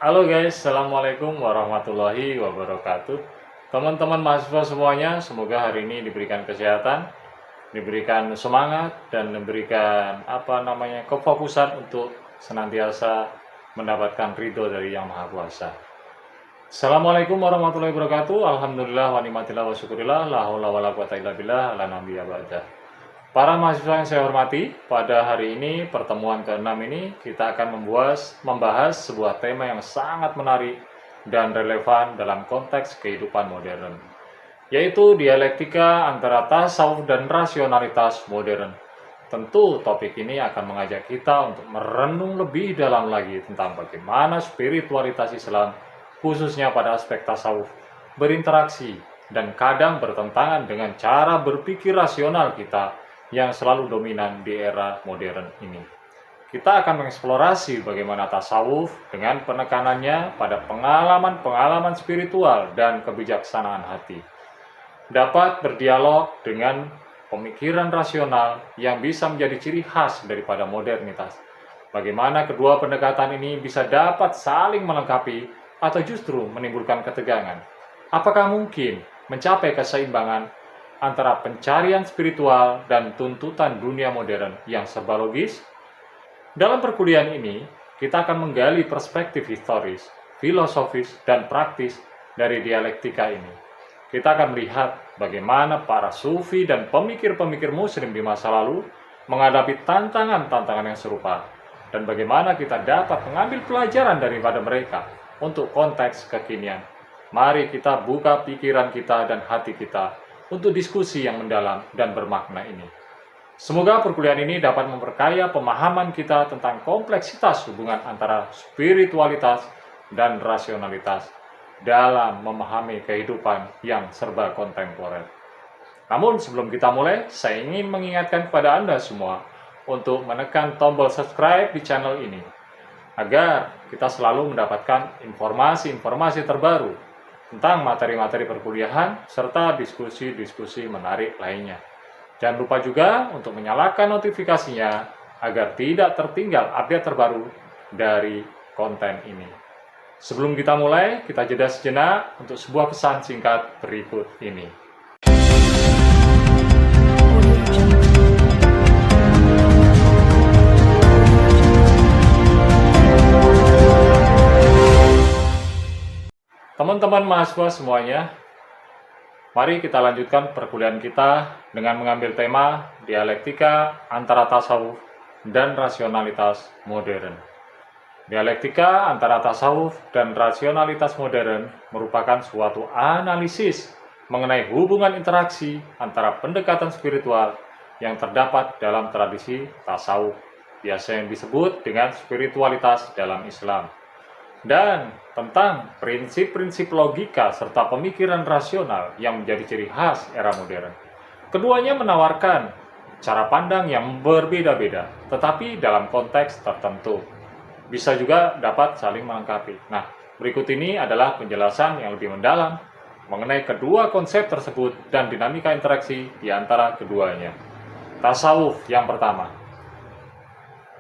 Halo guys, Assalamualaikum warahmatullahi wabarakatuh. Teman-teman mahasiswa semuanya, semoga hari ini diberikan kesehatan, diberikan semangat, dan diberikan kefokusan untuk senantiasa mendapatkan ridho dari Yang Maha Kuasa. Assalamualaikum warahmatullahi wabarakatuh. Alhamdulillah wa ni'matillah wa syukurillah, la haula wala quwata illa billah, la nabiyya ba'da. Para mahasiswa yang saya hormati, pada hari ini, pertemuan ke-6 ini, kita akan membahas sebuah tema yang sangat menarik dan relevan dalam konteks kehidupan modern, yaitu dialektika antara tasawuf dan rasionalitas modern. Tentu topik ini akan mengajak kita untuk merenung lebih dalam lagi tentang bagaimana spiritualitas Islam, khususnya pada aspek tasawuf, berinteraksi dan kadang bertentangan dengan cara berpikir rasional kita yang selalu dominan di era modern ini. Kita akan mengeksplorasi bagaimana tasawuf dengan penekanannya pada pengalaman-pengalaman spiritual dan kebijaksanaan hati dapat berdialog dengan pemikiran rasional yang bisa menjadi ciri khas daripada modernitas. Bagaimana kedua pendekatan ini bisa dapat saling melengkapi atau justru menimbulkan ketegangan? Apakah mungkin mencapai keseimbangan antara pencarian spiritual dan tuntutan dunia modern yang serba logis? Dalam perkuliahan ini, kita akan menggali perspektif historis, filosofis, dan praktis dari dialektika ini. Kita akan melihat bagaimana para sufi dan pemikir-pemikir muslim di masa lalu menghadapi tantangan-tantangan yang serupa, dan bagaimana kita dapat mengambil pelajaran daripada mereka untuk konteks kekinian. Mari kita buka pikiran kita dan hati kita untuk diskusi yang mendalam dan bermakna ini. Semoga perkuliahan ini dapat memperkaya pemahaman kita tentang kompleksitas hubungan antara spiritualitas dan rasionalitas dalam memahami kehidupan yang serba kontemporer. Namun sebelum kita mulai, saya ingin mengingatkan kepada Anda semua untuk menekan tombol subscribe di channel ini, agar kita selalu mendapatkan informasi-informasi terbaru tentang materi-materi perkuliahan, serta diskusi-diskusi menarik lainnya. Jangan lupa juga untuk menyalakan notifikasinya agar tidak tertinggal update terbaru dari konten ini. Sebelum kita mulai, kita jeda sejenak untuk sebuah pesan singkat berikut ini. Teman-teman mahasiswa semuanya, mari kita lanjutkan perkuliahan kita dengan mengambil tema dialektika antara tasawuf dan rasionalitas modern. Dialektika antara tasawuf dan rasionalitas modern merupakan suatu analisis mengenai hubungan interaksi antara pendekatan spiritual yang terdapat dalam tradisi tasawuf, biasa yang disebut dengan spiritualitas dalam Islam, dan tentang prinsip-prinsip logika serta pemikiran rasional yang menjadi ciri khas era modern. Keduanya menawarkan cara pandang yang berbeda-beda, tetapi dalam konteks tertentu. Bisa juga dapat saling melengkapi. Nah, berikut ini adalah penjelasan yang lebih mendalam mengenai kedua konsep tersebut dan dinamika interaksi di antara keduanya. Tasawuf yang pertama.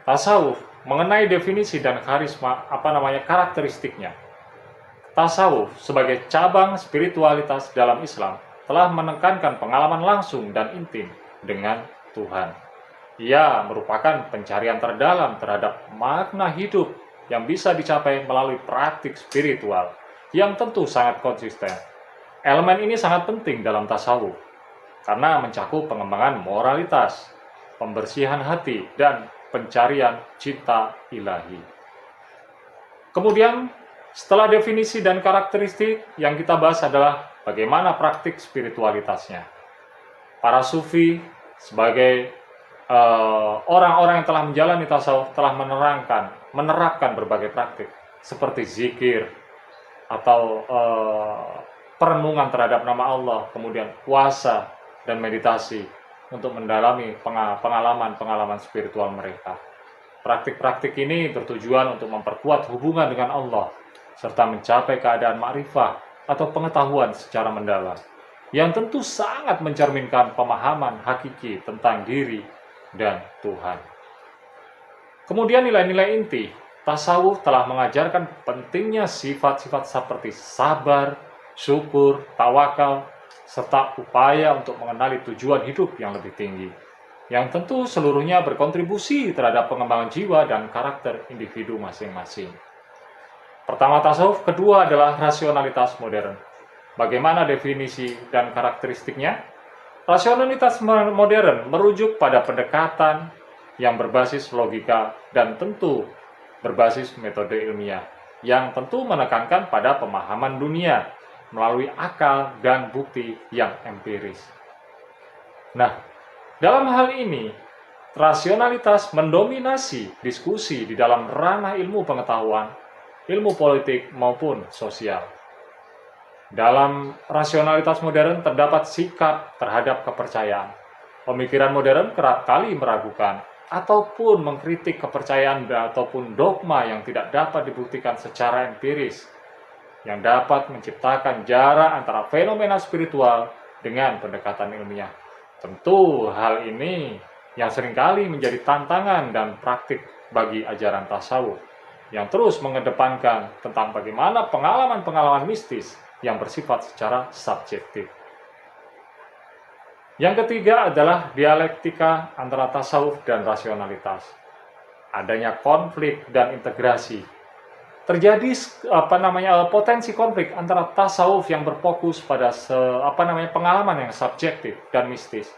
Tasawuf mengenai definisi dan karakteristiknya. Tasawuf sebagai cabang spiritualitas dalam Islam telah menekankan pengalaman langsung dan intim dengan Tuhan. Ia merupakan pencarian terdalam terhadap makna hidup yang bisa dicapai melalui praktik spiritual yang tentu sangat konsisten. Elemen ini sangat penting dalam tasawuf karena mencakup pengembangan moralitas, pembersihan hati, dan pencarian cinta ilahi. Kemudian, setelah definisi dan karakteristik, yang kita bahas adalah bagaimana praktik spiritualitasnya. Para sufi sebagai orang-orang yang telah menjalani tasawuf telah menerapkan berbagai praktik seperti zikir atau perenungan terhadap nama Allah, kemudian puasa dan meditasi untuk mendalami pengalaman-pengalaman spiritual mereka. Praktik-praktik ini bertujuan untuk memperkuat hubungan dengan Allah, serta mencapai keadaan ma'rifah atau pengetahuan secara mendalam, yang tentu sangat mencerminkan pemahaman hakiki tentang diri dan Tuhan. Kemudian nilai-nilai inti Tasawuf telah mengajarkan pentingnya sifat-sifat seperti sabar, syukur, tawakal, serta upaya untuk mengenali tujuan hidup yang lebih tinggi, yang tentu seluruhnya berkontribusi terhadap pengembangan jiwa dan karakter individu masing-masing. Pertama tasawuf, kedua adalah rasionalitas modern. Bagaimana definisi dan karakteristiknya? Rasionalitas modern merujuk pada pendekatan yang berbasis logika dan tentu berbasis metode ilmiah, yang tentu menekankan pada pemahaman dunia melalui akal dan bukti yang empiris. Nah, dalam hal ini, rasionalitas mendominasi diskusi di dalam ranah ilmu pengetahuan, ilmu politik maupun sosial. Dalam rasionalitas modern terdapat sikap terhadap kepercayaan. Pemikiran modern kerap kali meragukan ataupun mengkritik kepercayaan ataupun dogma yang tidak dapat dibuktikan secara empiris, yang dapat menciptakan jarak antara fenomena spiritual dengan pendekatan ilmiah. Tentu hal ini yang seringkali menjadi tantangan dan praktik bagi ajaran tasawuf, yang terus mengedepankan tentang bagaimana pengalaman-pengalaman mistis yang bersifat secara subjektif. Yang ketiga adalah dialektika antara tasawuf dan rasionalitas. Adanya konflik dan integrasi. Terjadi potensi konflik antara tasawuf yang berfokus pada pengalaman yang subjektif dan mistis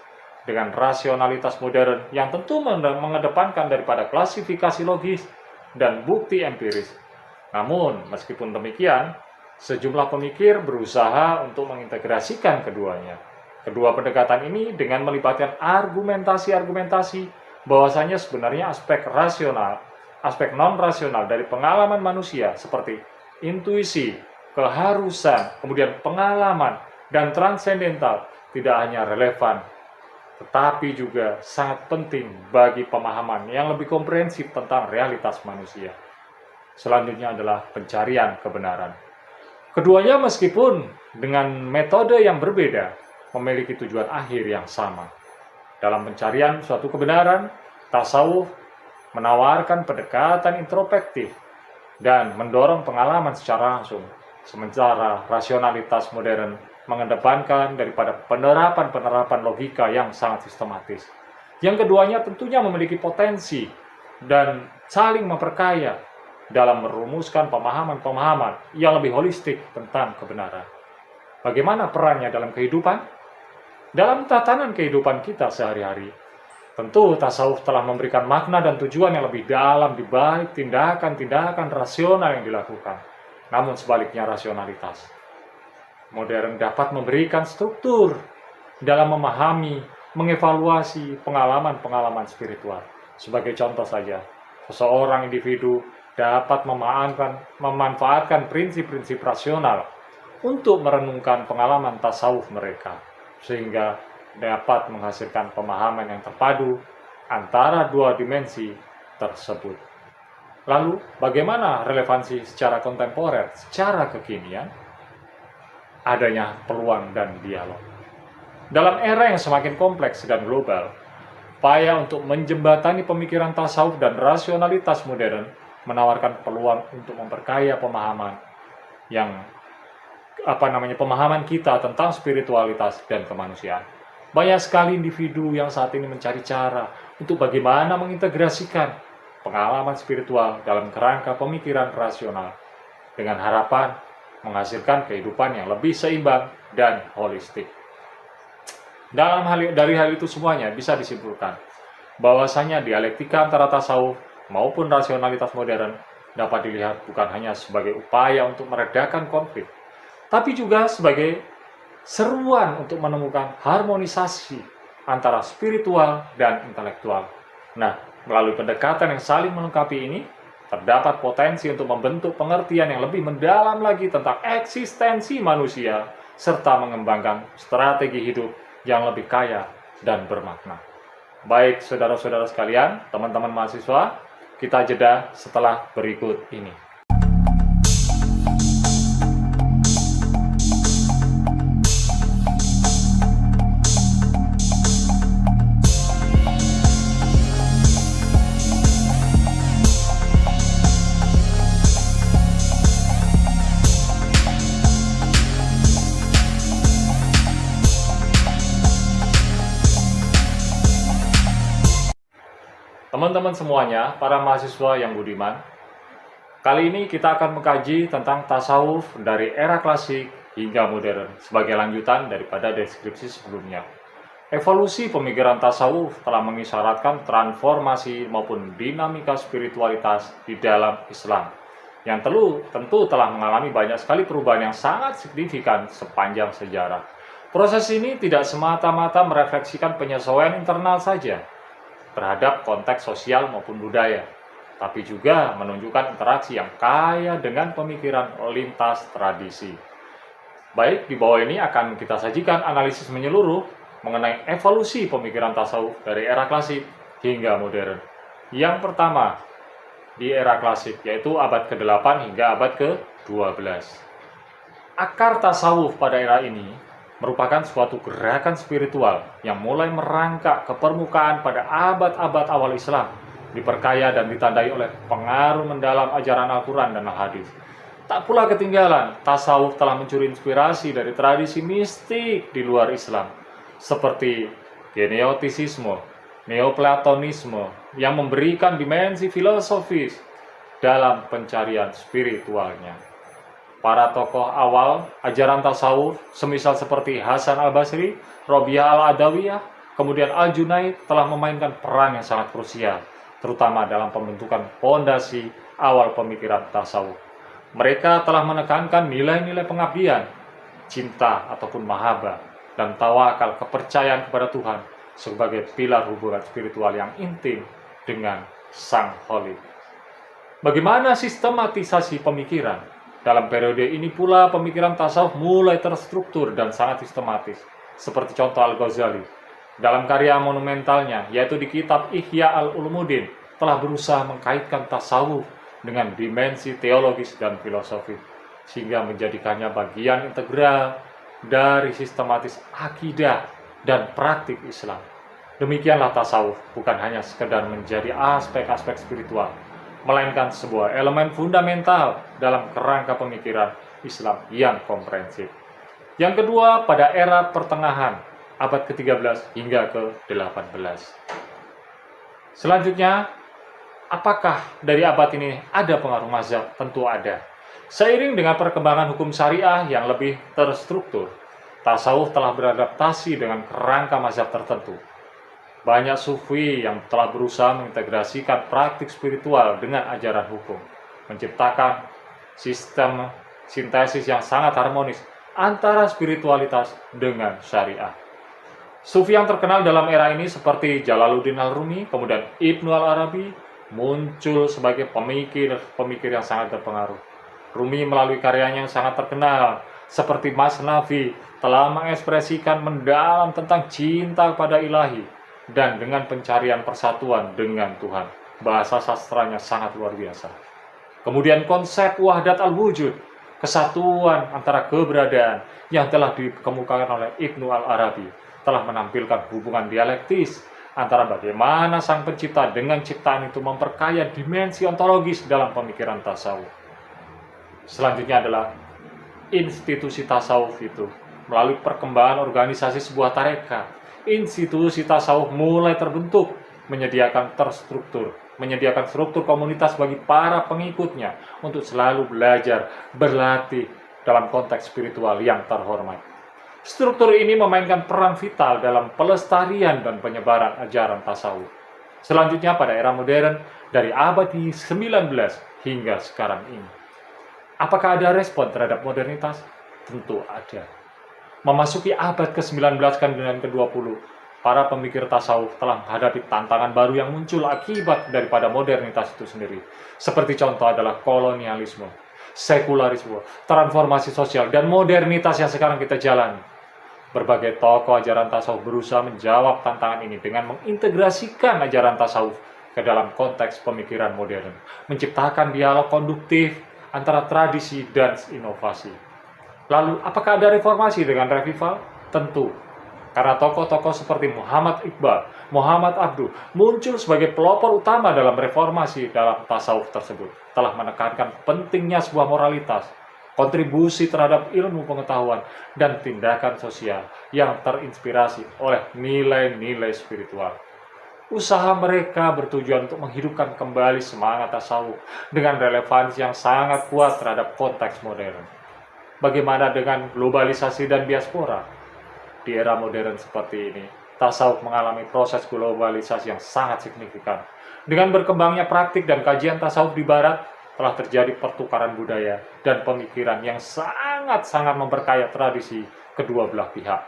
dengan rasionalitas modern yang tentu mengedepankan daripada klasifikasi logis dan bukti empiris. Namun, meskipun demikian, sejumlah pemikir berusaha untuk mengintegrasikan keduanya. Kedua pendekatan ini dengan melibatkan argumentasi-argumentasi bahwasanya sebenarnya aspek rasional, aspek non-rasional dari pengalaman manusia seperti intuisi, keharusan, kemudian pengalaman, dan transendental tidak hanya relevan, tetapi juga sangat penting bagi pemahaman yang lebih komprehensif tentang realitas manusia. Selanjutnya adalah pencarian kebenaran. Keduanya meskipun dengan metode yang berbeda, memiliki tujuan akhir yang sama. Dalam pencarian suatu kebenaran, tasawuf menawarkan pendekatan introspektif dan mendorong pengalaman secara langsung, sementara rasionalitas modern mengedepankan daripada penerapan logika yang sangat sistematis. Yang keduanya tentunya memiliki potensi dan saling memperkaya dalam merumuskan pemahaman-pemahaman yang lebih holistik tentang kebenaran. Bagaimana perannya dalam kehidupan? Dalam tatanan kehidupan kita sehari-hari, tentu tasawuf telah memberikan makna dan tujuan yang lebih dalam di balik tindakan-tindakan rasional yang dilakukan. Namun sebaliknya rasionalitas modern dapat memberikan struktur dalam memahami, mengevaluasi pengalaman-pengalaman spiritual. Sebagai contoh saja, seseorang individu dapat memanfaatkan prinsip-prinsip rasional untuk merenungkan pengalaman tasawuf mereka, sehingga dapat menghasilkan pemahaman yang terpadu antara dua dimensi tersebut. Lalu, bagaimana relevansi secara kontemporer, secara kekinian? Adanya peluang dan dialog. Dalam era yang semakin kompleks dan global, upaya untuk menjembatani pemikiran tasawuf dan rasionalitas modern menawarkan peluang untuk memperkaya pemahaman pemahaman kita tentang spiritualitas dan kemanusiaan. Banyak sekali individu yang saat ini mencari cara untuk bagaimana mengintegrasikan pengalaman spiritual dalam kerangka pemikiran rasional dengan harapan menghasilkan kehidupan yang lebih seimbang dan holistik. Dari hal itu semuanya bisa disimpulkan bahwasanya dialektika antara tasawuf maupun rasionalitas modern dapat dilihat bukan hanya sebagai upaya untuk meredakan konflik, tapi juga sebagai seruan untuk menemukan harmonisasi antara spiritual dan intelektual. Nah, melalui pendekatan yang saling melengkapi ini, terdapat potensi untuk membentuk pengertian yang lebih mendalam lagi tentang eksistensi manusia, serta mengembangkan strategi hidup yang lebih kaya dan bermakna. Baik, saudara-saudara sekalian, teman-teman mahasiswa, kita jeda setelah berikut ini. Teman-teman semuanya, para mahasiswa yang budiman, kali ini kita akan mengkaji tentang tasawuf dari era klasik hingga modern sebagai lanjutan daripada deskripsi sebelumnya. Evolusi pemikiran tasawuf telah mengisyaratkan transformasi maupun dinamika spiritualitas di dalam Islam yang tentu telah mengalami banyak sekali perubahan yang sangat signifikan sepanjang sejarah. Proses ini tidak semata-mata merefleksikan penyesuaian internal saja terhadap konteks sosial maupun budaya, tapi juga menunjukkan interaksi yang kaya dengan pemikiran lintas tradisi. Baik, di bawah ini akan kita sajikan analisis menyeluruh mengenai evolusi pemikiran tasawuf dari era klasik hingga modern. Yang pertama, di era klasik, yaitu abad ke-8 hingga abad ke-12. Akar tasawuf pada era ini merupakan suatu gerakan spiritual yang mulai merangkak ke permukaan pada abad-abad awal Islam, diperkaya dan ditandai oleh pengaruh mendalam ajaran Al-Quran dan Al-Hadis. Tak pula ketinggalan, tasawuf telah mencuri inspirasi dari tradisi mistik di luar Islam, seperti Gnosticisme, Neoplatonisme yang memberikan dimensi filosofis dalam pencarian spiritualnya. Para tokoh awal ajaran tasawuf, semisal seperti Hasan al-Basri, Robiah al-Adawiyah, kemudian Al-Junaid telah memainkan peran yang sangat krusial, terutama dalam pembentukan fondasi awal pemikiran tasawuf. Mereka telah menekankan nilai-nilai pengabdian, cinta ataupun mahabbah, dan tawakal, kepercayaan kepada Tuhan sebagai pilar hubungan spiritual yang intim dengan Sang Holy. Bagaimana sistematisasi pemikiran? Dalam periode ini pula pemikiran tasawuf mulai terstruktur dan sangat sistematis, seperti contoh Al-Ghazali. Dalam karya monumentalnya, yaitu di kitab Ihya al-Ulumuddin, telah berusaha mengkaitkan tasawuf dengan dimensi teologis dan filosofi, sehingga menjadikannya bagian integral dari sistematis akidah dan praktik Islam. Demikianlah tasawuf bukan hanya sekedar menjadi aspek-aspek spiritual, melainkan sebuah elemen fundamental dalam kerangka pemikiran Islam yang komprehensif. Yang kedua, pada era pertengahan, abad ke-13 hingga ke-18. Selanjutnya, apakah dari abad ini ada pengaruh mazhab? Tentu ada. Seiring dengan perkembangan hukum syariah yang lebih terstruktur, tasawuf telah beradaptasi dengan kerangka mazhab tertentu. Banyak sufi yang telah berusaha mengintegrasikan praktik spiritual dengan ajaran hukum, menciptakan sistem sintesis yang sangat harmonis antara spiritualitas dengan syariah. Sufi yang terkenal dalam era ini seperti Jalaluddin al-Rumi, kemudian Ibnu al-Arabi, muncul sebagai pemikir yang sangat berpengaruh. Rumi melalui karyanya yang sangat terkenal, seperti Masnavi, telah mengekspresikan mendalam tentang cinta kepada ilahi dan dengan pencarian persatuan dengan Tuhan. Bahasa sastranya sangat luar biasa. Kemudian konsep wahdat al-wujud, kesatuan antara keberadaan yang telah dikemukakan oleh Ibnu al-Arabi, telah menampilkan hubungan dialektis antara bagaimana sang pencipta dengan ciptaan itu memperkaya dimensi ontologis dalam pemikiran tasawuf. Selanjutnya adalah institusi tasawuf itu. Melalui perkembangan organisasi sebuah tarekat, institusi tasawuf mulai terbentuk, menyediakan struktur komunitas bagi para pengikutnya untuk selalu belajar, berlatih dalam konteks spiritual yang terhormat. Struktur ini memainkan peran vital dalam pelestarian dan penyebaran ajaran tasawuf. Selanjutnya pada era modern, dari abad ke-19 hingga sekarang ini. Apakah ada respon terhadap modernitas? Tentu ada. Memasuki abad ke-19 dan ke-20, para pemikir tasawuf telah menghadapi tantangan baru yang muncul akibat daripada modernitas itu sendiri. Seperti contoh adalah kolonialisme, sekularisme, transformasi sosial, dan modernitas yang sekarang kita jalani. Berbagai tokoh ajaran tasawuf berusaha menjawab tantangan ini dengan mengintegrasikan ajaran tasawuf ke dalam konteks pemikiran modern, menciptakan dialog konduktif antara tradisi dan inovasi. Lalu, apakah ada reformasi dengan revival? Tentu, karena tokoh-tokoh seperti Muhammad Iqbal, Muhammad Abduh muncul sebagai pelopor utama dalam reformasi dalam tasawuf tersebut, telah menekankan pentingnya sebuah moralitas, kontribusi terhadap ilmu pengetahuan, dan tindakan sosial yang terinspirasi oleh nilai-nilai spiritual. Usaha mereka bertujuan untuk menghidupkan kembali semangat tasawuf dengan relevansi yang sangat kuat terhadap konteks modern. Bagaimana dengan globalisasi dan diaspora? Di era modern seperti ini, tasawuf mengalami proses globalisasi yang sangat signifikan. Dengan berkembangnya praktik dan kajian tasawuf di barat, telah terjadi pertukaran budaya dan pemikiran yang sangat-sangat memperkaya tradisi kedua belah pihak.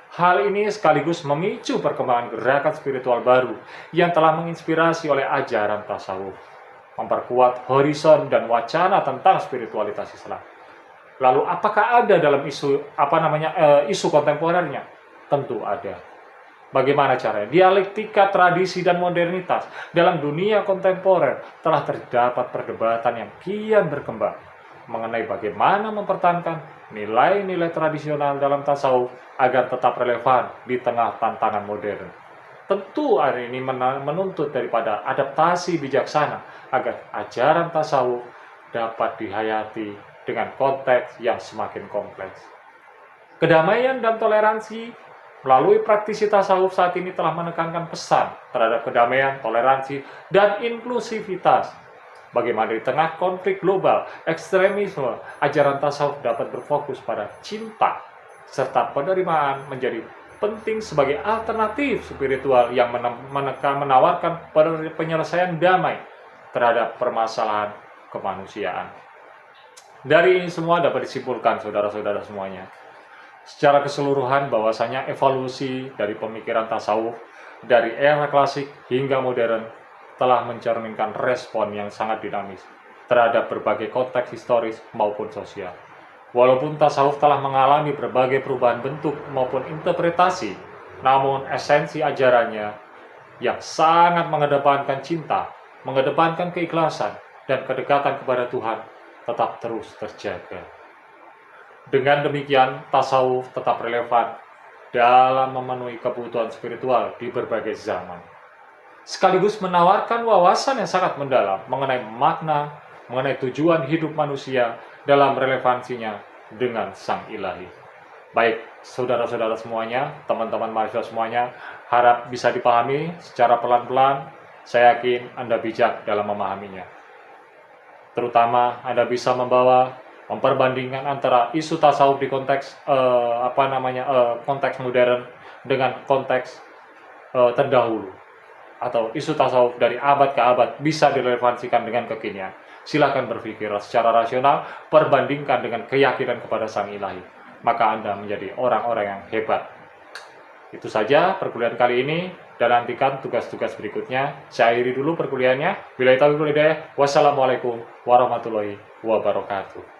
Hal ini sekaligus memicu perkembangan gerakan spiritual baru yang telah menginspirasi oleh ajaran tasawuf, memperkuat horizon dan wacana tentang spiritualitas Islam. Lalu apakah ada dalam isu kontemporer?nya? Tentu ada. Bagaimana caranya? Dialektika tradisi dan modernitas dalam dunia kontemporer telah terdapat perdebatan yang kian berkembang mengenai bagaimana mempertahankan nilai-nilai tradisional dalam tasawuf agar tetap relevan di tengah tantangan modern. Tentu hari ini menuntut daripada adaptasi bijaksana agar ajaran tasawuf dapat dihayati dengan konteks yang semakin kompleks. Kedamaian dan toleransi melalui praktisi tasawuf saat ini telah menekankan pesan terhadap kedamaian, toleransi, dan inklusivitas. Bagaimana di tengah konflik global, ekstremisme, ajaran tasawuf dapat berfokus pada cinta, serta penerimaan menjadi penting sebagai alternatif spiritual yang menawarkan penyelesaian damai terhadap permasalahan kemanusiaan. Dari ini semua dapat disimpulkan, saudara-saudara semuanya, secara keseluruhan bahwasanya evolusi dari pemikiran tasawuf dari era klasik hingga modern telah mencerminkan respon yang sangat dinamis terhadap berbagai konteks historis maupun sosial. Walaupun tasawuf telah mengalami berbagai perubahan bentuk maupun interpretasi, namun esensi ajarannya yang sangat mengedepankan cinta, mengedepankan keikhlasan, dan kedekatan kepada Tuhan tetap terus terjaga. Dengan demikian, tasawuf tetap relevan dalam memenuhi kebutuhan spiritual di berbagai zaman, sekaligus menawarkan wawasan yang sangat mendalam mengenai makna, mengenai tujuan hidup manusia dalam relevansinya dengan Sang Ilahi. Baik, saudara-saudara semuanya, teman-teman mahasiswa semuanya, harap bisa dipahami secara pelan-pelan. Saya yakin Anda bijak dalam memahaminya. Terutama Anda bisa memperbandingkan antara isu tasawuf di konteks konteks modern dengan konteks terdahulu, atau isu tasawuf dari abad ke abad bisa direlevansikan dengan kekinian. Silakan berpikir secara rasional, perbandingkan dengan keyakinan kepada Sang Ilahi. Maka Anda menjadi orang-orang yang hebat. Itu saja perkuliahan kali ini, dan nantikan tugas-tugas berikutnya. Saya akhiri dulu perkuliahannya. Billahi taufiq wal hidayah. Wassalamualaikum warahmatullahi wabarakatuh.